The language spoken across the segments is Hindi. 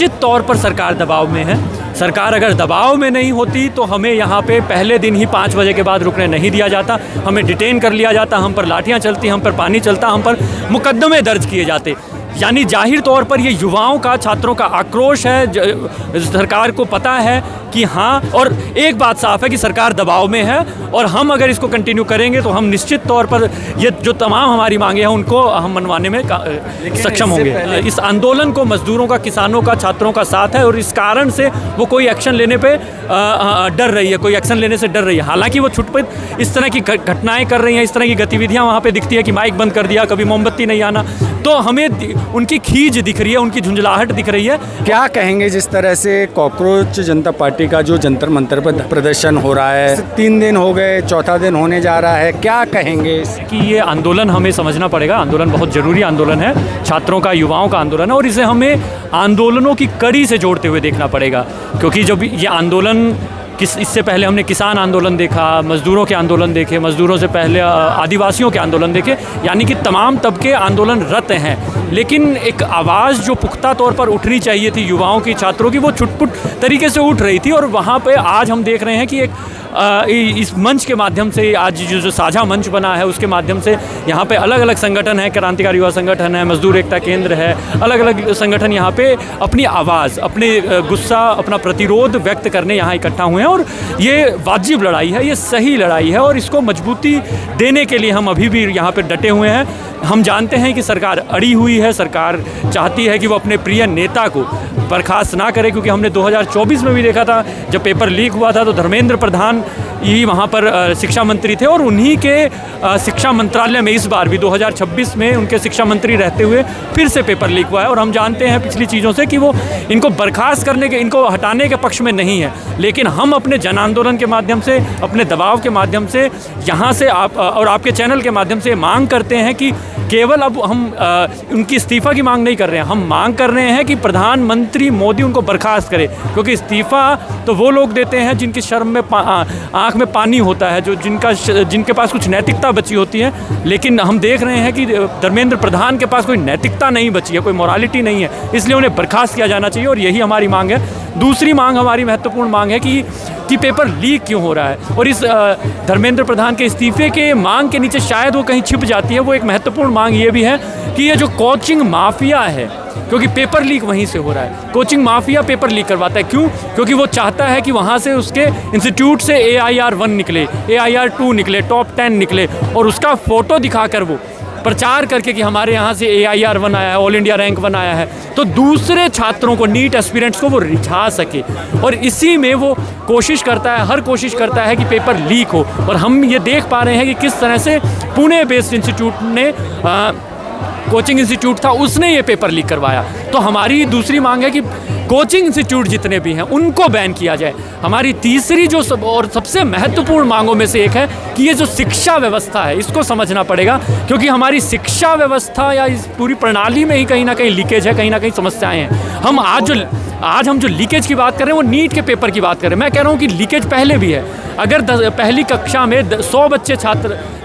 निश्चित तौर पर सरकार दबाव में है। सरकार अगर दबाव में नहीं होती तो हमें यहाँ पे पहले दिन ही 5 बजे के बाद रुकने नहीं दिया जाता, हमें डिटेन कर लिया जाता, हम पर लाठियाँ चलती, हम पर पानी चलता, हम पर मुकदमे दर्ज किए जाते। यानी जाहिर तौर पर ये युवाओं का, छात्रों का आक्रोश है। सरकार को पता है कि हाँ, और एक बात साफ है कि सरकार दबाव में है और हम अगर इसको कंटिन्यू करेंगे तो हम निश्चित तौर पर ये जो तमाम हमारी मांगे हैं उनको हम मनवाने में सक्षम होंगे। इस आंदोलन को मजदूरों का, किसानों का, छात्रों का साथ है और इस कारण से वो कोई एक्शन लेने पे डर रही है, कोई एक्शन लेने से डर रही है। हालांकि वो छुटपुट इस तरह की घटनाएं कर रही हैं, इस तरह की गतिविधियां वहाँ पे दिखती है कि माइक बंद कर दिया, कभी मोमबत्ती नहीं आना, तो हमें उनकी खींच दिख रही है, उनकी झुंझलाहट दिख रही है। क्या कहेंगे जिस तरह से कॉकरोच जनता पार्टी का जो जंतर मंतर पर प्रदर्शन हो रहा है, 3 दिन हो गए, 4था दिन होने जा रहा है, क्या कहेंगे कि ये आंदोलन हमें समझना पड़ेगा। आंदोलन बहुत ज़रूरी आंदोलन है, छात्रों का, युवाओं का आंदोलन है और इसे हमें आंदोलनों की कड़ी से जोड़ते हुए देखना पड़ेगा। क्योंकि जब ये आंदोलन इससे पहले हमने किसान आंदोलन देखा, मज़दूरों के आंदोलन देखे, मज़दूरों से पहले आदिवासियों के आंदोलन देखे, यानी कि तमाम तबके आंदोलनरत हैं। लेकिन एक आवाज़ जो पुख्ता तौर पर उठनी चाहिए थी युवाओं की, छात्रों की, वो छुटपुट तरीके से उठ रही थी और वहाँ पे आज हम देख रहे हैं कि एक इस मंच के माध्यम से, आज जो साझा मंच बना है उसके माध्यम से यहाँ पे अलग अलग संगठन है, क्रांतिकारी युवा संगठन है, मजदूर एकता केंद्र है, अलग अलग संगठन यहाँ पे अपनी आवाज़, अपने गुस्सा, अपना प्रतिरोध व्यक्त करने यहाँ इकट्ठा हुए हैं और ये वाजिब लड़ाई है, ये सही लड़ाई है और इसको मजबूती देने के लिए हम अभी भी यहाँ पे डटे हुए हैं। हम जानते हैं कि सरकार अड़ी हुई है, सरकार चाहती है कि वो अपने प्रिय नेता को बर्खास्त ना करे, क्योंकि हमने 2024 में भी देखा था जब पेपर लीक हुआ था तो धर्मेंद्र प्रधान ही वहाँ पर शिक्षा मंत्री थे और उन्हीं के शिक्षा मंत्रालय में इस बार भी 2026 में उनके शिक्षा मंत्री रहते हुए फिर से पेपर लीक हुआ है। और हम जानते हैं पिछली चीज़ों से कि वो इनको बर्खास्त करने के, इनको हटाने के पक्ष में नहीं है, लेकिन हम अपने जन आंदोलन के माध्यम से, अपने दबाव के माध्यम से, यहाँ से आप और आपके चैनल के माध्यम से मांग करते हैं कि केवल अब हम उनकी इस्तीफ़ा की मांग नहीं कर रहे हैं, हम मांग कर रहे हैं कि प्रधानमंत्री मोदी उनको बर्खास्त करे, क्योंकि इस्तीफ़ा तो वो लोग देते हैं जिनकी शर्म में आँख में पानी होता है, जो जिनके पास कुछ नैतिकता बची होती है। लेकिन हम देख रहे हैं कि धर्मेंद्र प्रधान के पास कोई नैतिकता नहीं बची है, कोई मोरालिटी नहीं है, इसलिए उन्हें बर्खास्त किया जाना चाहिए और यही हमारी मांग है। दूसरी मांग, हमारी महत्वपूर्ण मांग है कि पेपर लीक क्यों हो रहा है और इस धर्मेंद्र प्रधान के इस्तीफे के मांग के नीचे शायद वो कहीं छिप जाती है। वो एक महत्वपूर्ण मांग ये भी है कि ये जो कोचिंग माफिया है, क्योंकि पेपर लीक वहीं से हो रहा है, कोचिंग माफिया पेपर लीक करवाता है। क्यों? क्योंकि वो चाहता है कि वहाँ से उसके इंस्टीट्यूट से AIR 1 निकले, AIR 2 निकले, टॉप 10 निकले और उसका फ़ोटो दिखाकर वो प्रचार करके कि हमारे यहाँ से AIR 1 आया है, ऑल इंडिया रैंक 1 आया है, तो दूसरे छात्रों को, नीट एस्पिरेंट्स को वो रिझा सके और इसी में वो कोशिश करता है, हर कोशिश करता है कि पेपर लीक हो। और हम ये देख पा रहे हैं कि किस तरह से पुणे बेस्ड इंस्टीट्यूट ने कोचिंग इंस्टीट्यूट था, उसने ये पेपर लीक करवाया। तो हमारी दूसरी मांग है कि कोचिंग इंस्टीट्यूट जितने भी हैं उनको बैन किया जाए। हमारी तीसरी जो और सबसे महत्वपूर्ण मांगों में से एक है कि ये जो शिक्षा व्यवस्था है इसको समझना पड़ेगा, क्योंकि हमारी शिक्षा व्यवस्था या इस पूरी प्रणाली में ही कहीं ना कहीं लीकेज है, कहीं ना कहीं समस्याएं हैं। हम आज हम जो लीकेज की बात कर रहे हैं वो नीट के पेपर की बात कर रहे हैं। मैं कह रहा हूँ कि लीकेज पहले भी है। अगर पहली कक्षा में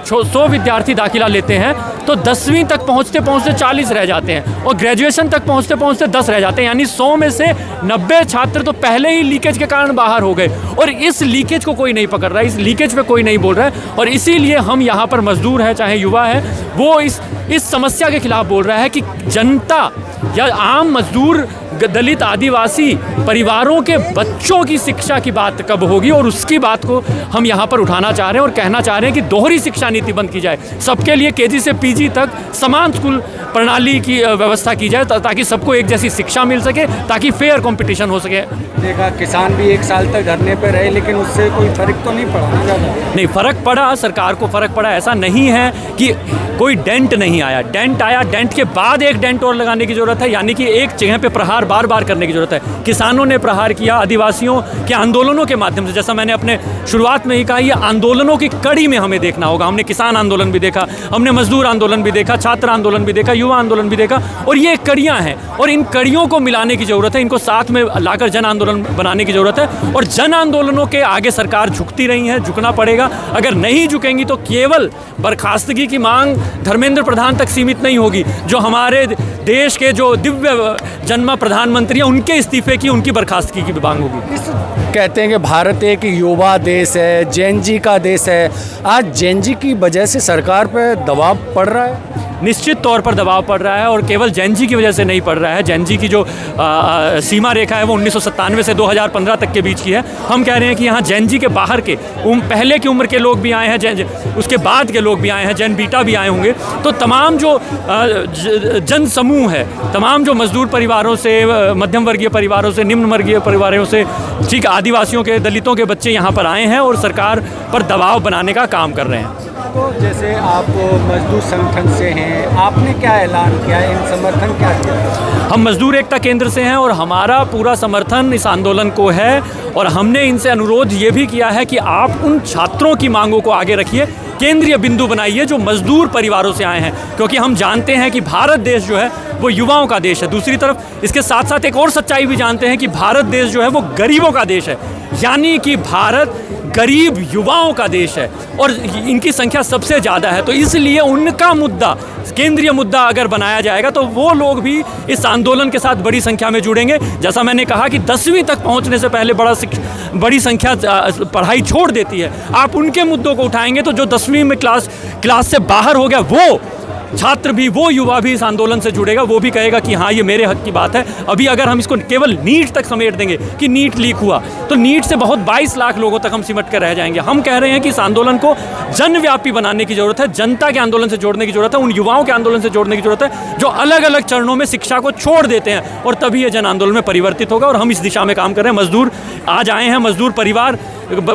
100 विद्यार्थी दाखिला लेते हैं तो 10वीं तक पहुँचते पहुँचते 40 रह जाते हैं और ग्रेजुएशन तक पहुँचते पहुँचते 10 रह जाते हैं, यानी 100 में से 90 छात्र तो पहले ही लीकेज के कारण बाहर हो गए और इस लीकेज को कोई नहीं पकड़ रहा है, इस लीकेज पे कोई नहीं बोल रहा है। और इसीलिए हम यहाँ पर मजदूर हैं चाहे युवा है, वो इस समस्या के खिलाफ बोल रहा है कि जनता या आम मजदूर, दलित, आदिवासी परिवारों के बच्चों की शिक्षा की बात कब होगी, और उसकी बात को हम यहाँ पर उठाना चाह रहे हैं और कहना चाह रहे हैं कि दोहरी शिक्षा नीति बंद की जाए, सबके लिए KG से PG तक समान स्कूल प्रणाली की व्यवस्था की जाए ताकि सबको एक जैसी शिक्षा मिल सके, ताकि फेयर कंपटीशन हो सके। देखा किसान भी 1 साल तक धरने पर रहे लेकिन उससे कोई फर्क तो नहीं पड़ा ज़्यादा। नहीं, फ़र्क पड़ा, सरकार को फ़र्क पड़ा। ऐसा नहीं है कि कोई डेंट नहीं आया, डेंट आया, डेंट के बाद एक डेंट और लगाने की ज़रूरत है, यानी कि एक जगह पे प्रहार बार बार करने की ज़रूरत है। किसानों ने प्रहार किया, आदिवासियों के आंदोलनों के माध्यम से, जैसा मैंने अपने शुरुआत में ही कहा, ये आंदोलनों की कड़ी में हमें देखना होगा। हमने किसान आंदोलन भी देखा, हमने मजदूर आंदोलन भी देखा, छात्र आंदोलन भी देखा, युवा आंदोलन भी देखा, और ये कड़ियाँ हैं और इन कड़ियों को मिलाने की ज़रूरत है, इनको साथ में लाकर जन आंदोलन बनाने की ज़रूरत है। और जन आंदोलनों के आगे सरकार झुकती रही है, झुकना पड़ेगा। अगर नहीं झुकेंगी तो केवल बर्खास्तगी की मांग धर्मेंद्र प्रधान तक सीमित नहीं होगी। जो हमारे देश के जो दिव्य जन्मा प्रधानमंत्री हैं उनके इस्तीफे की, उनकी बर्खास्तगी की मांग होगी। कहते हैं कि भारत एक युवा देश है, जेन जी का देश है। आज जेन जी की वजह से सरकार पर दबाव पड़ रहा है। निश्चित तौर पर दबाव पड़ रहा है और केवल जैन जी की वजह से नहीं पड़ रहा है। जैन जी की जो सीमा रेखा है वो 1997 से 2015 तक के बीच की है। हम कह रहे हैं कि यहाँ जैन जी के बाहर के पहले की उम्र के लोग भी आए हैं, उसके बाद के लोग भी आए हैं, जैन बीटा भी आए होंगे। तो तमाम जो जन समूह है, तमाम जो मजदूर परिवारों से, मध्यम वर्गीय परिवारों से, निम्न वर्गीय परिवारों से, ठीक आदिवासियों के, दलितों के बच्चे यहाँ पर आए हैं और सरकार पर दबाव बनाने का काम कर रहे हैं। तो जैसे आप मजदूर संगठन से हैं, आपने क्या ऐलान किया, इन समर्थन क्या किया? हम मजदूर एकता केंद्र से हैं और हमारा पूरा समर्थन इस आंदोलन को है और हमने इनसे अनुरोध ये भी किया है कि आप उन छात्रों की मांगों को आगे रखिए, केंद्रीय बिंदु बनाइए जो मजदूर परिवारों से आए हैं, क्योंकि हम जानते हैं कि भारत देश जो है वो युवाओं का देश है। दूसरी तरफ इसके साथ साथ एक और सच्चाई भी जानते हैं कि भारत देश जो है वो गरीबों का देश है, यानी कि भारत गरीब युवाओं का देश है और इनकी संख्या सबसे ज़्यादा है। तो इसलिए उनका मुद्दा, केंद्रीय मुद्दा अगर बनाया जाएगा तो वो लोग भी इस आंदोलन के साथ बड़ी संख्या में जुड़ेंगे। जैसा मैंने कहा कि 10वीं तक पहुंचने से पहले बड़ी संख्या पढ़ाई छोड़ देती है। आप उनके मुद्दों को उठाएंगे तो जो 10वीं में क्लास से बाहर हो गया वो छात्र भी, वो युवा भी इस आंदोलन से जुड़ेगा, वो भी कहेगा कि हाँ ये मेरे हक की बात है। अभी अगर हम इसको केवल नीट तक समेट देंगे कि नीट लीक हुआ तो नीट से बहुत 22 लाख लोगों तक हम सिमट कर रह जाएंगे। हम कह रहे हैं कि इस आंदोलन को जनव्यापी बनाने की जरूरत है, जनता के आंदोलन से जोड़ने की जरूरत है, उन युवाओं के आंदोलन से जोड़ने की जरूरत है जो अलग अलग चरणों में शिक्षा को छोड़ देते हैं, और तभी ये जन आंदोलन में परिवर्तित होगा। और हम इस दिशा में काम कर रहे हैं। मजदूर आज आए हैं, मजदूर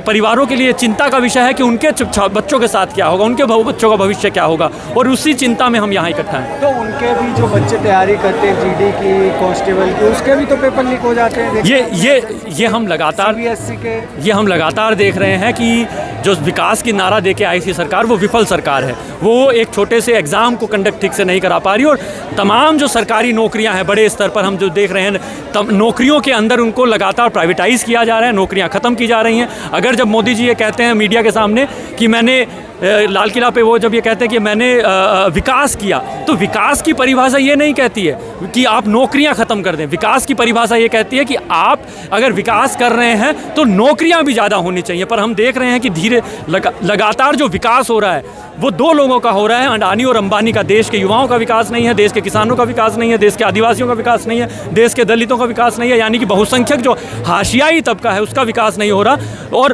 परिवारों के लिए चिंता का विषय है कि उनके बच्चों के साथ क्या होगा, उनके बच्चों का भविष्य क्या होगा, और उसी चिंता में हम यहाँ इकट्ठा हैं। तो उनके भी जो बच्चे तैयारी करते हैं जीडी की, कांस्टेबल की, उसके भी तो पेपर लीक हो जाते हैं। ये हम लगातार CBSE के ये हम लगातार देख रहे हैं कि जो विकास की नारा देके आई थी सरकार, वो विफल सरकार है। वो एक छोटे से एग्ज़ाम को कंडक्ट ठीक से नहीं करा पा रही, और तमाम जो सरकारी नौकरियां हैं बड़े स्तर पर हम जो देख रहे हैं, नौकरियों के अंदर उनको लगातार प्राइवेटाइज़ किया जा रहा है, नौकरियां ख़त्म की जा रही हैं। अगर जब मोदी जी ये कहते हैं मीडिया के सामने कि मैंने लाल किला पे वो जब ये कहते हैं कि मैंने विकास किया, तो विकास की परिभाषा ये नहीं कहती है कि आप नौकरियां ख़त्म कर दें। विकास की परिभाषा ये कहती है कि आप अगर विकास कर रहे हैं तो नौकरियां भी ज़्यादा होनी चाहिए। पर हम देख रहे हैं कि लगातार जो विकास हो रहा है वो दो लोगों का हो रहा है, अडानी और अंबानी का। देश के युवाओं का विकास नहीं है, देश के किसानों का विकास नहीं है, देश के आदिवासियों का विकास नहीं है, देश के दलितों का विकास नहीं है, यानी कि बहुसंख्यक जो हाशियाई तबका है उसका विकास नहीं हो रहा। और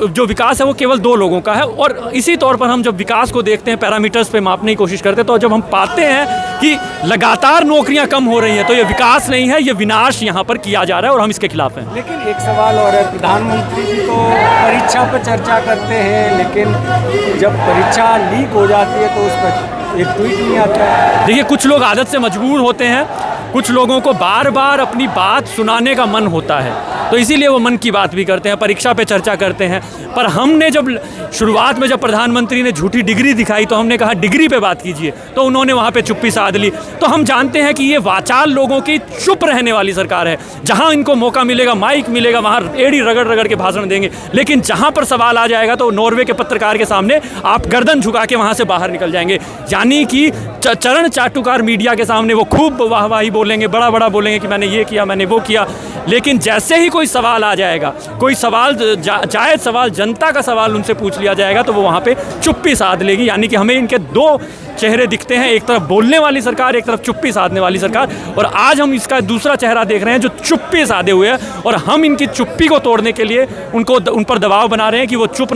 जो विकास है वो केवल दो लोगों का है। और इसी तौर पर हम जब विकास को देखते हैं, पैरामीटर्स पे मापने की कोशिश करते हैं, तो जब हम पाते हैं कि लगातार नौकरियां कम हो रही हैं, तो ये विकास नहीं है, ये विनाश यहाँ पर किया जा रहा है और हम इसके खिलाफ हैं। लेकिन एक सवाल और है, प्रधानमंत्री जी तो परीक्षा पर चर्चा करते हैं, लेकिन जब परीक्षा लीक हो जाती है तो उस पर एक ट्वीट नहीं आता है। देखिए, कुछ लोग आदत से मजबूर होते हैं, कुछ लोगों को बार बार अपनी बात सुनाने का मन होता है, तो इसीलिए वो मन की बात भी करते हैं, परीक्षा पे चर्चा करते हैं। पर हमने जब शुरुआत में जब प्रधानमंत्री ने झूठी डिग्री दिखाई तो हमने कहा डिग्री पे बात कीजिए, तो उन्होंने वहाँ पे चुप्पी साध ली। तो हम जानते हैं कि ये वाचाल लोगों की चुप रहने वाली सरकार है। जहाँ इनको मौका मिलेगा, माइक मिलेगा, वहाँ एड़ी रगड़ रगड़ के भाषण देंगे, लेकिन जहाँ पर सवाल आ जाएगा तो नॉर्वे के पत्रकार के सामने आप गर्दन झुका के वहाँ से बाहर निकल जाएंगे। यानी कि चरण चाटुकार मीडिया के सामने वो खूब वाहवाही बोलेंगे, बड़ा बड़ा बोलेंगे कि मैंने ये किया, मैंने वो किया, लेकिन जैसे ही कोई सवाल आ जाएगा, कोई सवाल जायज़ सवाल, जनता का सवाल उनसे पूछ लिया जाएगा, तो वो वहाँ पे चुप्पी साध लेगी। यानी कि हमें इनके दो चेहरे दिखते हैं, एक तरफ बोलने वाली सरकार, एक तरफ चुप्पी साधने वाली सरकार। और आज हम इसका दूसरा चेहरा देख रहे हैं जो चुप्पी साधे हुए है, और हम इनकी चुप्पी को तोड़ने के लिए उन पर दबाव बना रहे हैं कि वो चुप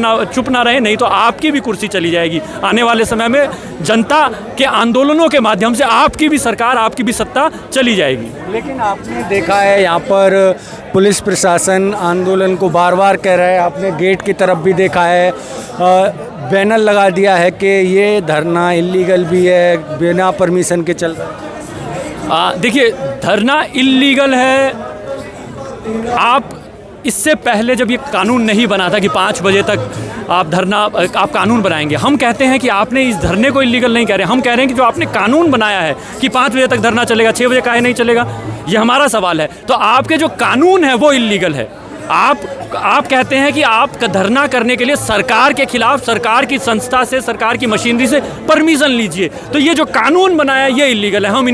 ना रहे, नहीं तो आपकी भी कुर्सी चली जाएगी। आने वाले समय में जनता के आंदोलनों के माध्यम से आपकी भी सरकार, आपकी भी सत्ता चली जाएगी। लेकिन आपने देखा है यहाँ पर पुलिस प्रशासन आंदोलन को बार बार कह रहा है, आपने गेट की तरफ भी देखा है, बैनर लगा दिया है कि ये धरना इल्लीगल भी है, बिना परमिशन के चल रहा है। देखिए, धरना इल्लीगल है। आप इससे पहले जब ये कानून नहीं बना था कि 5 बजे तक आप कानून बनाएंगे, हम कहते हैं कि आपने इस धरने को इल्लीगल नहीं कह रहे, हम कह रहे हैं कि जो आपने कानून बनाया है कि 5 बजे तक धरना चलेगा, 6 बजे काहे नहीं चलेगा, ये हमारा सवाल है। तो आपके जो कानून है वो इल्लीगल है। आप कहते हैं कि आप धरना करने के लिए सरकार के खिलाफ, सरकार की संस्था से, सरकार की मशीनरी से परमिशन लीजिए। तो ये जो कानून बनाया है ये इलीगल है। हम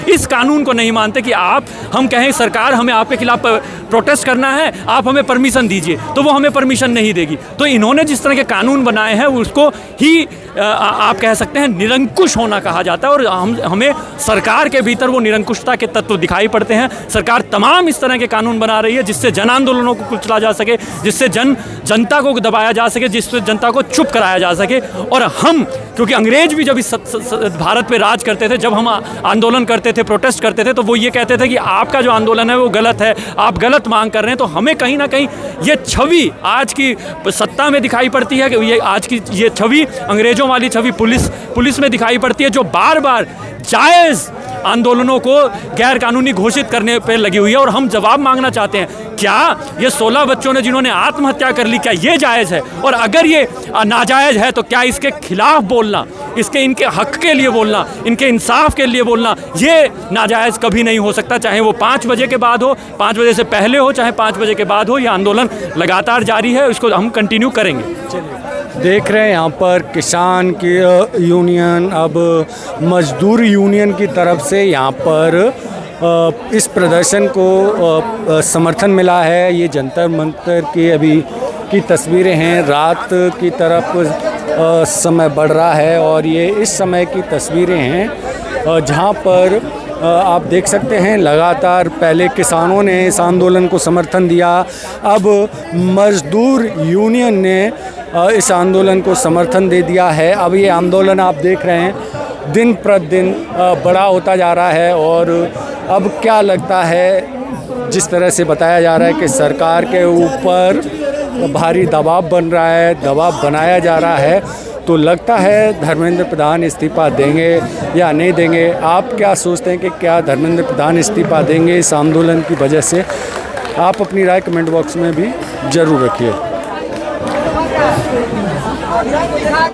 इस कानून को नहीं मानते कि हम कहें सरकार हमें आपके खिलाफ प्रोटेस्ट करना है, आप हमें परमिशन दीजिए, तो वो हमें परमिशन नहीं देगी। तो इन्होंने जिस तरह के कानून बनाए हैं उसको ही आप कह सकते हैं निरंकुश होना कहा जाता है। और हमें सरकार के भीतर वो निरंकुशता के तत्व दिखाई पड़ते हैं। सरकार तमाम इस तरह के कानून बना रही है जिससे जन आंदोलनों को कुचला जा सके, जिससे जनता को दबाया जा सके, जिससे जनता को चुप कराया जा सके। और हम, क्योंकि अंग्रेज भी जब इस भारत पे राज करते थे, जब हम आंदोलन करते थे, प्रोटेस्ट करते थे, तो वो ये कहते थे कि आपका जो आंदोलन है वो गलत है, आप गलत मांग कर रहे हैं। तो हमें कहीं ना कहीं ये छवि आज की सत्ता में दिखाई पड़ती है कि आज की ये छवि, अंग्रेजों वाली छवि पुलिस में दिखाई पड़ती है, जो बार बार जायज़ आंदोलनों को गैर कानूनी घोषित करने पर लगी हुई है। और हम जवाब मांगना चाहते हैं, क्या ये 16 बच्चों ने जिन्होंने आत्महत्या कर ली, क्या ये जायज़ है? और अगर ये नाजायज़ है तो क्या इसके खिलाफ बोलना, इनके हक के लिए बोलना, इनके इंसाफ के लिए बोलना, ये नाजायज़ कभी नहीं हो सकता। चाहे वो 5 बजे के बाद हो, 5 बजे से पहले हो, चाहे 5 बजे के बाद हो, ये आंदोलन लगातार जारी है, इसको हम कंटिन्यू करेंगे। देख रहे हैं यहाँ पर किसान की यूनियन, अब मजदूर यूनियन की तरफ से यहाँ पर इस प्रदर्शन को समर्थन मिला है। ये जंतर मंतर की अभी की तस्वीरें हैं, रात की तरफ समय बढ़ रहा है और ये इस समय की तस्वीरें हैं जहाँ पर आप देख सकते हैं लगातार पहले किसानों ने इस आंदोलन को समर्थन दिया, अब मजदूर यूनियन ने इस आंदोलन को समर्थन दे दिया है। अब ये आंदोलन आप देख रहे हैं दिन प्रतिदिन बड़ा होता जा रहा है। और अब क्या लगता है, जिस तरह से बताया जा रहा है कि सरकार के ऊपर भारी दबाव बन रहा है, दबाव बनाया जा रहा है, तो लगता है धर्मेंद्र प्रधान इस्तीफ़ा देंगे या नहीं देंगे। आप क्या सोचते हैं कि क्या धर्मेंद्र प्रधान इस्तीफ़ा देंगे इस आंदोलन की वजह से? आप अपनी राय कमेंट बॉक्स में भी ज़रूर रखिए।